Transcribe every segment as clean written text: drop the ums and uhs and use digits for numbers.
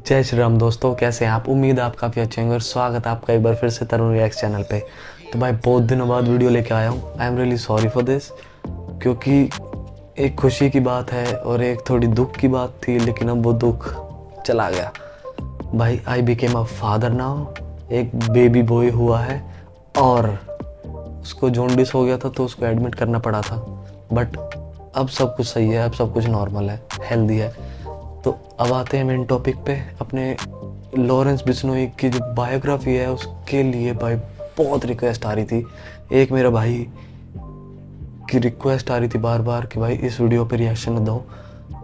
जय श्री राम दोस्तों, कैसे हैं आप? उम्मीद है आप काफ़ी अच्छे होंगे और स्वागत है आपका एक बार फिर से तरुण रिएक्ट्स चैनल पे। तो भाई बहुत दिनों बाद वीडियो लेके आया हूँ। I am really sorry for this, क्योंकि एक खुशी की बात है और एक थोड़ी दुख की बात थी, लेकिन अब वो दुख चला गया। भाई I became a father now. एक बेबी बॉय हुआ है और उसको जॉन्डिस हो गया था तो उसको एडमिट करना पड़ा था, बट अब सब कुछ सही है, अब सब कुछ नॉर्मल है, हेल्दी है। तो अब आते हैं मेन टॉपिक पे। अपने लॉरेंस बिश्नोई की जो बायोग्राफी है उसके लिए भाई बहुत रिक्वेस्ट आ रही थी। एक मेरा भाई की रिक्वेस्ट आ रही थी बार बार कि भाई इस वीडियो पे रिएक्शन दो।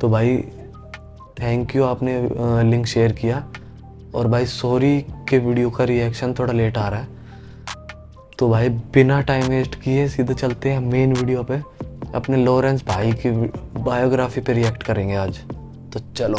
तो भाई थैंक यू, आपने लिंक शेयर किया। और भाई सॉरी के वीडियो का रिएक्शन थोड़ा लेट आ रहा है। तो भाई बिना टाइम वेस्ट किए सीधे चलते हैं मेन वीडियो पे। अपने लॉरेंस भाई की बायोग्राफी पे रिएक्ट करेंगे आज, तो चलो।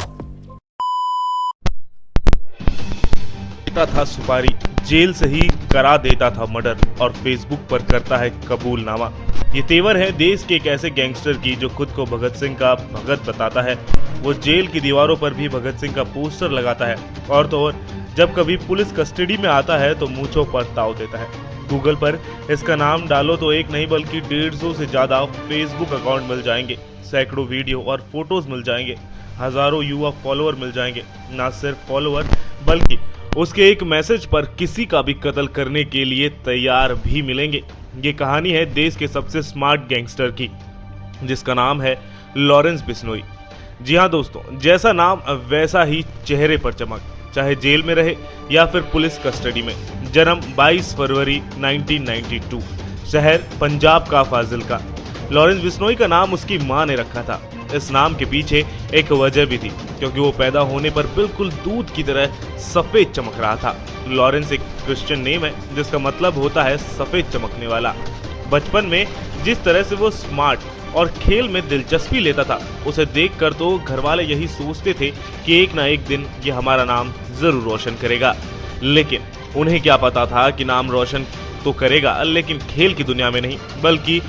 देता था सुपारी, जेल से ही करा देता था मर्डर और फेसबुक पर करता है कबूलनामा। ये तेवर है देश के एक ऐसे गैंगस्टर की जो खुद को भगत सिंह का भगत बताता है। वो जेल की दीवारों पर भी भगत सिंह का पोस्टर लगाता है और तो और जब कभी पुलिस कस्टडी में आता है तो मूंछों पर ताव देता है। गूगल पर इसका नाम डालो तो एक नहीं बल्कि 150 से ज्यादा फेसबुक अकाउंट मिल जाएंगे, सैकड़ों वीडियो और फोटोज मिल जाएंगे, हजारों युवा फॉलोअर मिल जाएंगे। ना सिर्फ फॉलोअर बल्कि उसके एक मैसेज पर किसी का भी कत्ल करने के लिए तैयार भी मिलेंगे। ये कहानी है देश के सबसे स्मार्ट गैंगस्टर की, जिसका नाम है लॉरेंस बिश्नोई। जी हाँ दोस्तों, जैसा नाम वैसा ही चेहरे पर चमक, चाहे जेल में रहे या फिर पुलिस कस्टडी में। जन्म 22 फरवरी 1992, शहर पंजाब का फाजिल्का। लॉरेंस बिश्नोई का नाम उसकी मां ने रखा था। इस नाम के पीछे एक वजह भी थी, क्योंकि वो पैदा होने पर बिल्कुल दूध की तरह सफेद चमक रहा था। लॉरेंस एक क्रिश्चियन नेम है जिसका मतलब होता है सफेद चमकने वाला। बचपन में जिस तरह से वो स्मार्ट और खेल में दिलचस्पी लेता था, उसे देखकर तो घर वाले यही सोचते थे कि एक ना एक दिन ये हमारा नाम जरूर रोशन करेगा। लेकिन उन्हें क्या पता था कि नाम रोशन तो करेगा, लेकिन खेल की दुनिया में नहीं बल्कि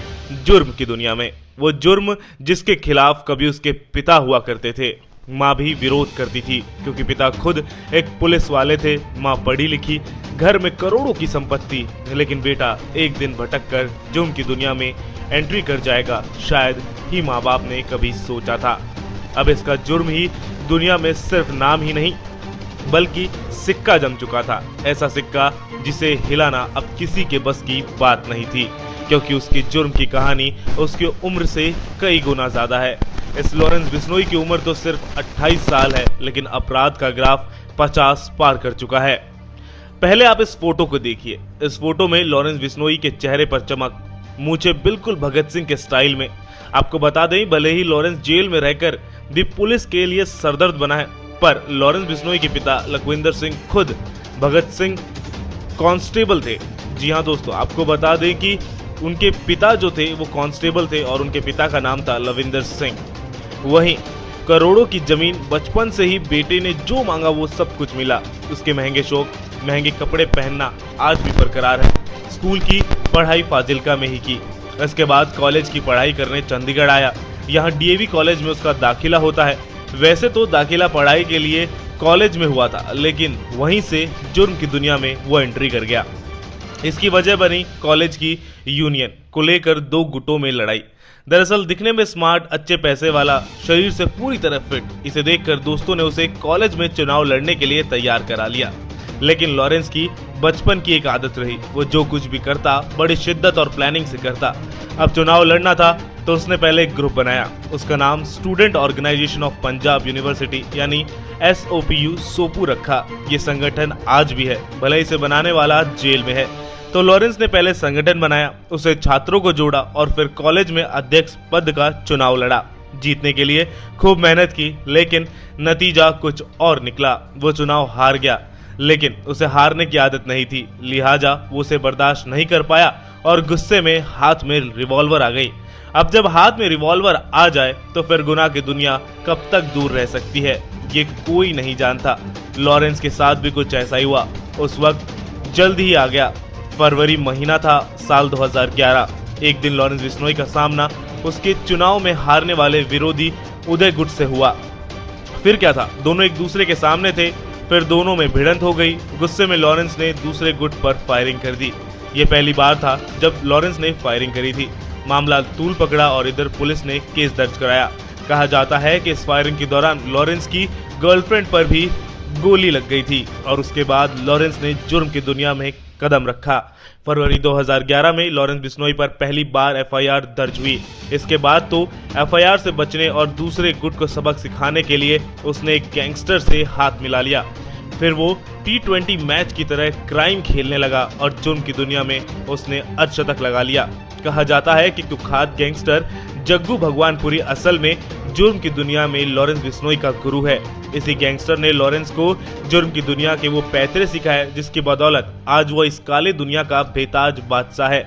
जुर्म की दुनिया में। वो जुर्म जिसके खिलाफ कभी उसके पिता हुआ करते थे। माँ भी विरोध करती थी, क्योंकि पिता खुद एक पुलिस वाले थे, माँ पढ़ी लिखी, घर में करोड़ों की संपत्ति। लेकिन बेटा एक दिन भटक कर जुर्म की दुनिया में एंट्री कर जाएगा, शायद ही माँ बाप ने कभी सोचा था। अब इसका जुर्म ही दुनिया में सिर्फ नाम ही नहीं बल्कि सिक्का जम चुका था। ऐसा सिक्का जिसे हिलाना अब किसी के बस की बात नहीं थी, क्योंकि उसकी जुर्म की कहानी उसकी उम्र से कई गुना ज्यादा है। इस लॉरेंस बिश्नोई की उम्र तो सिर्फ 28 साल है, लेकिन अपराध का ग्राफ 50 पार कर चुका है। पहले आप इस फोटो को देखिए। इस फोटो में लॉरेंस बिश्नोई के चेहरे पर चमक, मूछे बिल्कुल भगत सिंह के स्टाइल में। आपको बता दें, भले ही लॉरेंस जेल में रहकर भी पुलिस के लिए सरदर्द बना है, पर लॉरेंस बिश्नोई के पिता लखविंदर सिंह खुद भगत सिंह कांस्टेबल थे। जी हाँ दोस्तों, आपको बता दें कि उनके पिता जो थे वो कांस्टेबल थे और उनके पिता का नाम था लविंदर सिंह। वहीं करोड़ों की जमीन, बचपन से ही बेटे ने जो मांगा वो सब कुछ मिला। उसके महंगे शौक, महंगे कपड़े पहनना आज भी बरकरार है। स्कूल की पढ़ाई फाजिल्का में ही की। इसके बाद कॉलेज की पढ़ाई करने चंडीगढ़ आया। यहाँ डीएवी कॉलेज में उसका दाखिला होता है। वैसे तो दाखिला पढ़ाई के लिए कॉलेज में हुआ था, लेकिन वहीं से जुर्म की दुनिया में वो एंट्री कर गया। इसकी वजह बनी कॉलेज की यूनियन को लेकर दो गुटों में लड़ाई। दरअसल दिखने में स्मार्ट, अच्छे पैसे वाला, शरीर से पूरी तरह फिट, इसे देखकर दोस्तों ने उसे कॉलेज में चुनाव लड़ने के लिए तैयार करा लिया। लेकिन लॉरेंस की बचपन की एक आदत रही, वो जो कुछ भी करता बड़ी शिद्दत और प्लानिंग से करता। अब चुनाव लड़ना था तो उसने पहले एक ग्रुप बनाया। उसका नाम student organisation of Punjab university यानी SOPU सोपू रखा। ये संगठन आज भी है, भले इसे बनाने वाला जेल में है। तो लॉरेंस ने पहले संगठन बनाया, उसे छात्रों को जोड़ा और फिर कॉलेज में अध्यक्ष पद का चुनाव लड़ा। जीतने के लिए खूब मेहनत की, लेकिन नतीजा कुछ और निकला। वो चुनाव हार गया, लेकिन उसे हारने की आदत नहीं थी, लिहाजा वो उसे बर्दाश्त नहीं कर पाया और गुस्से में हाथ में रिवॉल्वर आ गई। अब जब हाथ में रिवॉल्वर आ जाए तो फिर गुनाह की दुनिया कब तक दूर रह सकती है, ये कोई नहीं जानता। लॉरेंस के साथ भी कुछ ऐसा ही हुआ। उस वक्त जल्द ही आ गया। फरवरी महीना था, साल 2011। एक दिन लॉरेंस बिश्नोई का सामना उसके चुनाव में हारने वाले विरोधी उदय गुट से हुआ। फिर क्या था, दोनों एक दूसरे के सामने थे, फिर दोनों में भिड़ंत हो गई। गुस्से में लॉरेंस ने दूसरे गुट पर फायरिंग कर दी। ये पहली बार था जब लॉरेंस ने फायरिंग करी थी। मामला तूल पकड़ा और इधर पुलिस ने केस दर्ज कराया। कहा जाता है कि इस फायरिंग के दौरान लॉरेंस की गर्लफ्रेंड पर भी गोली लग गई थी और उसके बाद लॉरेंस ने जुर्म की दुनिया में कदम रखा। फरवरी 2011 में लॉरेंस बिश्नोई पर पहली बार एफआईआर दर्ज हुई। इसके बाद तो एफआईआर से बचने और दूसरे गुट को सबक सिखाने के लिए उसने एक गैंगस्टर से हाथ मिला लिया। फिर वो T20 मैच की तरह क्राइम खेलने लगा और जुर्म की दुनिया में उसने अर्धशतक लगा लिया। कहा जाता है कि कुख्यात गैंगस्टर जग्गू भगवानपुरी असल में जुर्म की दुनिया में लॉरेंस बिश्नोई का गुरु है। इसी गैंगस्टर ने लॉरेंस को जुर्म की दुनिया के वो पैतरे सिखाए जिसकी बदौलत आज वो इस काले दुनिया का बेताज बादशाह है।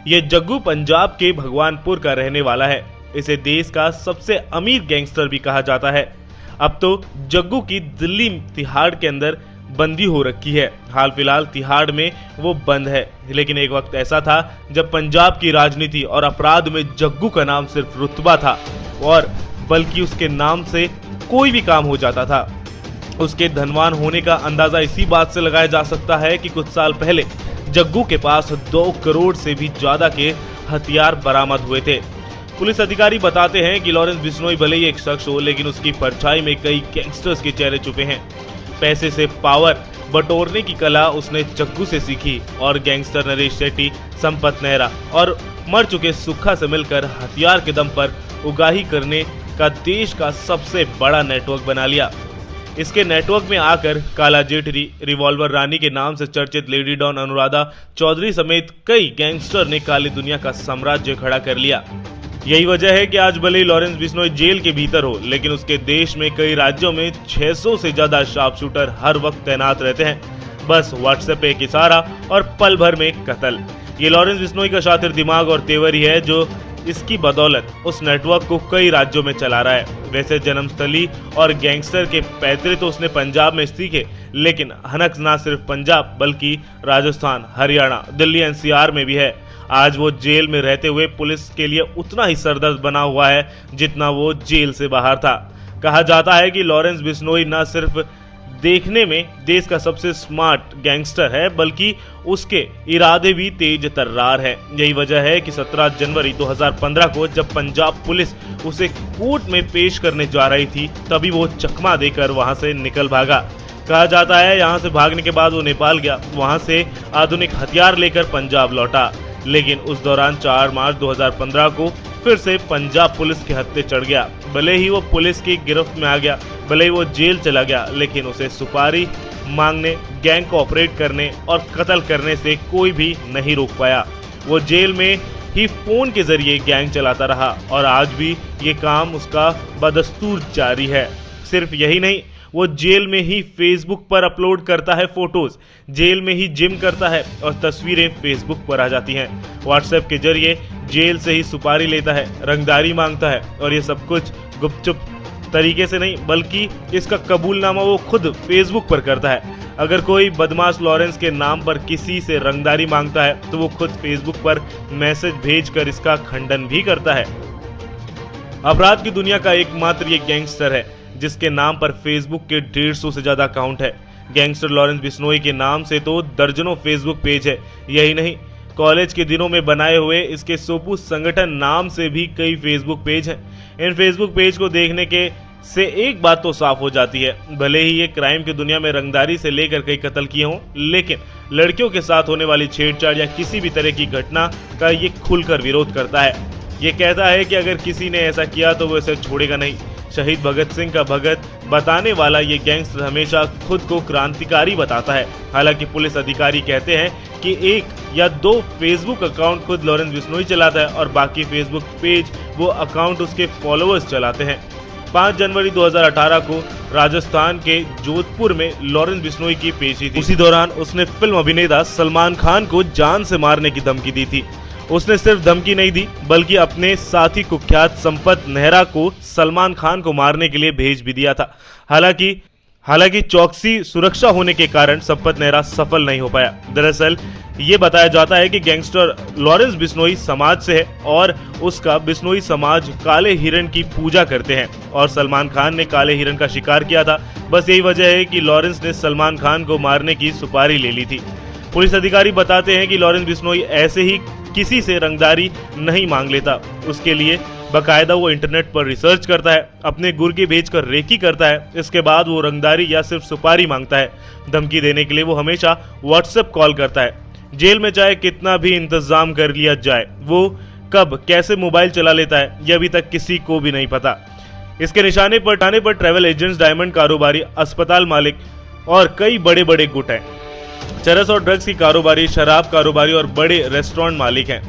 ये जग्गू पंजाब के भगवानपुर का रहने वाला है। इसे देश का सबसे अमीर गैंगस्टर भी कहा जाता है। अब तो जग्गू की दिल्ली तिहाड़ के अंदर बंदी हो रखी है। हाल फिलहाल तिहाड़ में वो बंद है, लेकिन एक वक्त ऐसा था जब पंजाब की राजनीति और अपराध में जग्गू का नाम सिर्फ रुतबा था और बल्कि उसके नाम से कोई भी काम हो जाता था। उसके धनवान होने का अंदाजा इसी बात से लगाया जा सकता है कि कुछ साल पहले जग्गू के पास 2 करोड़ से भी ज्यादा के हथियार बरामद हुए थे। पुलिस अधिकारी बताते हैं कि लॉरेंस बिश्नोई भले ही एक शख्स हो, लेकिन उसकी परछाई में कई गैंगस्टर्स के चेहरे छुपे हैं। पैसे से पावर बटोरने की कला उसने जग्गू से सीखी और गैंगस्टर नरेश शेट्टी, संपत नेहरा और मर चुके सुक्खा से मिलकर हथियार के दम पर उगाही करने का देश का सबसे बड़ा नेटवर्क बना लिया। इसके नेटवर्क में आकर काला जेठरी, रिवॉल्वर रानी के नाम से चर्चित लेडी डॉन अनुराधा चौधरी समेत कई गैंगस्टर ने काली दुनिया का साम्राज्य खड़ा कर लिया। यही वजह है कि आज भले ही लॉरेंस बिश्नोई जेल के भीतर हो, लेकिन उसके देश में कई राज्यों में 600 से ज्यादा शार्प शूटर हर वक्त तैनात रहते हैं। बस व्हाट्सएप पे एक इशारा और पल भर में कत्ल। ये लॉरेंस बिश्नोई का शातिर दिमाग और तेवर ही है जो इसकी बदौलत उस नेटवर्क को कई राज्यों में चला रहा है। वैसे जन्मस्थली और गैंगस्टर के पैतरे तो उसने पंजाब में सीखे, लेकिन हनक ना सिर्फ पंजाब बल्कि राजस्थान, हरियाणा, दिल्ली एनसीआर में भी है। आज वो जेल में रहते हुए पुलिस के लिए उतना ही सरदर्द बना हुआ है जितना वो जेल से बाहर था। कहा जाता है कि लॉरेंस बिश्नोई न सिर्फ देखने में देश का सबसे स्मार्ट गैंगस्टर है, बल्कि उसके इरादे भी तेज तर्रार है। यही वजह है कि 17 जनवरी 2015 को जब पंजाब पुलिस उसे कोर्ट में पेश करने जा रही थी, तभी वो चकमा देकर वहां से निकल भागा। कहा जाता है यहां से भागने के बाद वो नेपाल गया, वहां से आधुनिक हथियार लेकर पंजाब लौटा, लेकिन उस दौरान 4 मार्च 2015 को फिर से पंजाब पुलिस के हत्थे चढ़ गया। भले ही वो पुलिस की गिरफ्त में आ गया, भले ही वो जेल चला गया, लेकिन उसे सुपारी मांगने, गैंग को ऑपरेट करने और कत्ल करने से कोई भी नहीं रोक पाया। वो जेल में ही फोन के जरिए गैंग चलाता रहा और आज भी ये काम उसका बदस्तूर जारी है। सिर्फ यही नहीं, वो जेल में ही फेसबुक पर अपलोड करता है फोटोज, जेल में ही जिम करता है और तस्वीरें फेसबुक पर आ जाती हैं। व्हाट्सएप के जरिए जेल से ही सुपारी लेता है, रंगदारी मांगता है और ये सब कुछ गुपचुप तरीके से नहीं, बल्कि इसका कबूलनामा वो खुद फेसबुक पर करता है। अगर कोई बदमाश लॉरेंस के नाम पर किसी से रंगदारी मांगता है तो वो खुद फेसबुक पर मैसेज भेजकर इसका खंडन भी करता है। अपराध की दुनिया का एकमात्र ये गैंगस्टर है जिसके नाम पर फेसबुक के 150 से ज्यादा अकाउंट है। गैंगस्टर लॉरेंस बिश्नोई के नाम से तो दर्जनों फेसबुक पेज है। यही नहीं, कॉलेज के दिनों में बनाए हुए इसके सोपू संगठन नाम से भी कई फेसबुक पेज हैं। इन फेसबुक पेज को देखने के से एक बात तो साफ हो जाती है, भले ही ये क्राइम की दुनिया में रंगदारी से लेकर कई कत्ल किए हों, लेकिन लड़कियों के साथ होने वाली छेड़छाड़ या किसी भी तरह की घटना का ये खुलकर विरोध करता है। ये कहता है कि अगर किसी ने ऐसा किया तो वो इसे छोड़ेगा नहीं। शहीद भगत सिंह का भगत बताने वाला ये गैंगस्टर हमेशा खुद को क्रांतिकारी बताता है। हालांकि पुलिस अधिकारी कहते हैं कि 1 या 2 फेसबुक अकाउंट खुद लॉरेंस बिश्नोई चलाता है और बाकी फेसबुक पेज वो अकाउंट उसके फॉलोअर्स चलाते हैं। 5 जनवरी 2018 को राजस्थान के जोधपुर में लॉरेंस बिश्नोई की पेशी थी। उसी दौरान उसने फिल्म अभिनेता सलमान खान को जान से मारने की धमकी दी थी। उसने सिर्फ धमकी नहीं दी, बल्कि अपने साथी कुख्यात संपत नेहरा को सलमान खान को मारने के लिए भेज भी दिया था। हालांकि हालांकि चौकसी सुरक्षा होने के कारण संपत नेहरा सफल नहीं हो पाया। दरअसल ये बताया जाता है कि गैंगस्टर लॉरेंस बिश्नोई समाज से है और उसका बिश्नोई समाज काले हिरण की पूजा करते हैं और सलमान खान ने काले हिरण का शिकार किया था। बस यही वजह है कि लॉरेंस ने सलमान खान को मारने की सुपारी ले ली थी। पुलिस अधिकारी बताते हैं कि लॉरेंस बिश्नोई ऐसे ही किसी से रंगदारी नहीं मांग लेता। उसके लिए बकायदा वो इंटरनेट पर रिसर्च करता है, अपने गुर्गे भेजकर रेकी करता है। इसके बाद वो रंगदारी या सिर्फ सुपारी मांगता है। धमकी देने के लिए वो हमेशा व्हाट्सएप कॉल करता है। जेल में चाहे कितना भी इंतजाम कर लिया जाए, वो कब कैसे मोबाइल चला लेता है यह अभी तक किसी को भी नहीं पता। इसके निशाने पर ट्रैवल एजेंट्स, डायमंड कारोबारी, अस्पताल मालिक और कई बड़े बड़े गुट हैं। चरस और ड्रग्स की कारोबारी, शराब कारोबारी और बड़े रेस्टोरेंट मालिक हैं।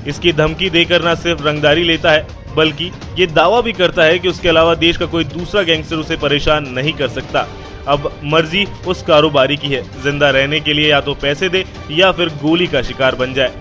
इसकी धमकी देकर न सिर्फ रंगदारी लेता है बल्कि ये दावा भी करता है कि उसके अलावा देश का कोई दूसरा गैंगस्टर उसे परेशान नहीं कर सकता। अब मर्जी उस कारोबारी की है, जिंदा रहने के लिए या तो पैसे दे या फिर गोली का शिकार बन जाए।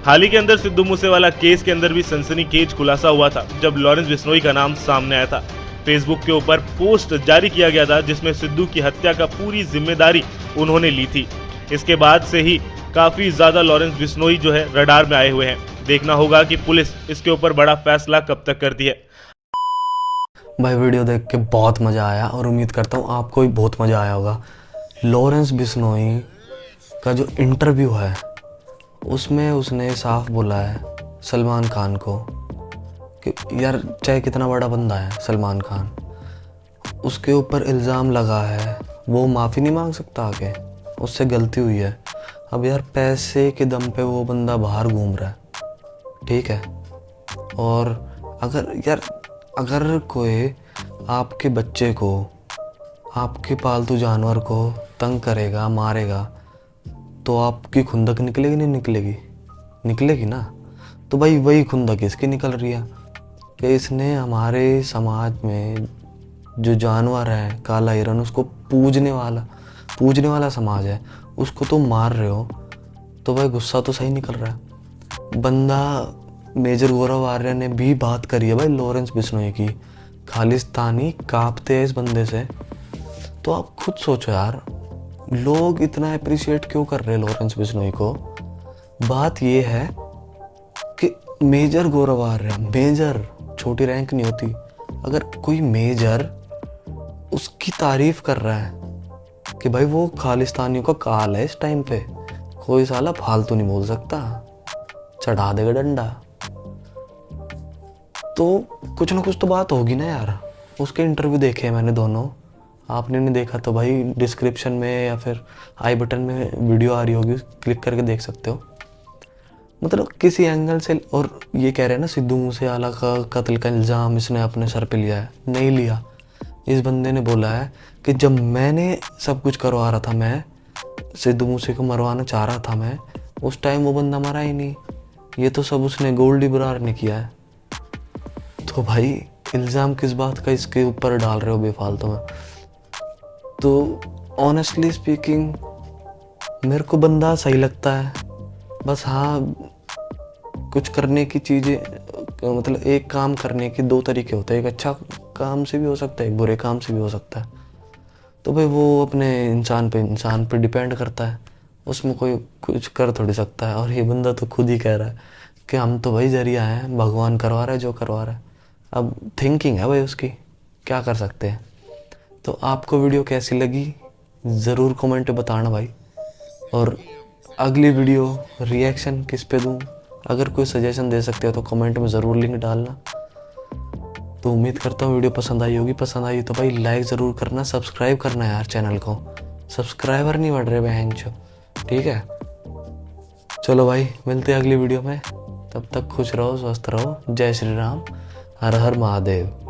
हाल ही के अंदर सिद्धू मूसेवाला केस के अंदर भी सनसनीखेज खुलासा हुआ था जब लॉरेंस बिश्नोई का नाम सामने आया था। फेसबुक के ऊपर पोस्ट जारी किया गया था जिसमें सिद्धू की हत्या का पूरी जिम्मेदारी उन्होंने ली थी। इसके बाद से ही काफी ज्यादा लॉरेंस बिश्नोई जो है रडार में आए हुए हैं। देखना होगा कि पुलिस इसके ऊपर बड़ा फैसला कब तक करती है। भाई वीडियो देख के बहुत मज़ा आया और उम्मीद करता हूँ आपको भी बहुत मज़ा आया होगा। लॉरेंस बिश्नोई का जो इंटरव्यू है उसमें उसने साफ बोला है सलमान खान को कि यार चाहे कितना बड़ा बंदा है सलमान खान, उसके ऊपर इल्ज़ाम लगा है, वो माफ़ी नहीं मांग सकता आगे, उससे गलती हुई है। अब यार पैसे के दम पे वो बंदा बाहर घूम रहा है, ठीक है। और अगर कोई आपके बच्चे को, आपके पालतू जानवर को तंग करेगा, मारेगा, तो आपकी खुंदक निकलेगी नहीं निकलेगी? निकलेगी ना। तो भाई वही खुंदक इसकी निकल रही है कि इसने हमारे समाज में जो जानवर है काला हिरन, उसको पूजने वाला समाज है, उसको तो मार रहे हो, तो भाई गुस्सा तो सही निकल रहा है। बंदा मेजर गौरव आर्य ने भी बात करी है भाई लॉरेंस बिश्नोई की, खालिस्तानी कांपते हैं इस बंदे से। तो आप खुद सोचो यार, लोग इतना अप्रिशिएट क्यों कर रहे हैं लॉरेंस बिश्नोई को? बात ये है कि मेजर गौरव आर्य, मेजर छोटी रैंक नहीं होती, अगर कोई मेजर उसकी तारीफ कर रहा है कि भाई वो खालिस्तानियों का काल है इस टाइम पे, कोई साला फालतू नहीं बोल सकता, चढ़ा देगा डंडा। तो कुछ ना कुछ तो बात होगी ना यार। उसके इंटरव्यू देखे मैंने दोनों, आपने नहीं देखा तो भाई डिस्क्रिप्शन में या फिर आई बटन में वीडियो आ रही होगी, क्लिक करके देख सकते हो। मतलब किसी एंगल से, और ये कह रहे हैं ना सिद्धू मूसेवाला का कत्ल का इल्ज़ाम इसने अपने सर पे लिया है, नहीं लिया। इस बंदे ने बोला है कि जब मैंने सब कुछ करवा रहा था, मैं सिद्धू मूसे को मरवाना चाह रहा था मैं, उस टाइम वो बंदा मरा ही नहीं, ये तो सब उसने गोल्डी बरार ने किया है। तो भाई इल्ज़ाम किस बात का इसके ऊपर डाल रहे हो बेफालतू में? तो ऑनेस्टली स्पीकिंग मेरे को बंदा सही लगता है, बस हाँ कुछ करने की चीज़ें, मतलब एक काम करने के दो तरीके होते हैं, एक अच्छा काम से भी हो सकता है, एक बुरे काम से भी हो सकता है। तो भाई वो अपने इंसान पे डिपेंड करता है, उसमें कोई कुछ कर थोड़ी सकता है। और ये बंदा तो खुद ही कह रहा है कि हम तो भाई जरिया हैं, भगवान करवा रहा है जो करवा रहा है। अब थिंकिंग है भाई उसकी, क्या कर सकते हैं। तो आपको वीडियो कैसी लगी ज़रूर कमेंट में बताना भाई, और अगली वीडियो रिएक्शन किस पे दूँ, अगर कोई सजेशन दे सकते हो तो कमेंट में ज़रूर लिंक डालना। तो उम्मीद करता हूँ वीडियो पसंद आई होगी। पसंद आई तो भाई लाइक ज़रूर करना, सब्सक्राइब करना यार चैनल को, सब्सक्राइबर नहीं बढ़ रहे बहन चो, ठीक है। चलो भाई मिलते हैं अगली वीडियो में, तब तक खुश रहो, स्वस्थ रहो। जय श्री राम, हर हर महादेव।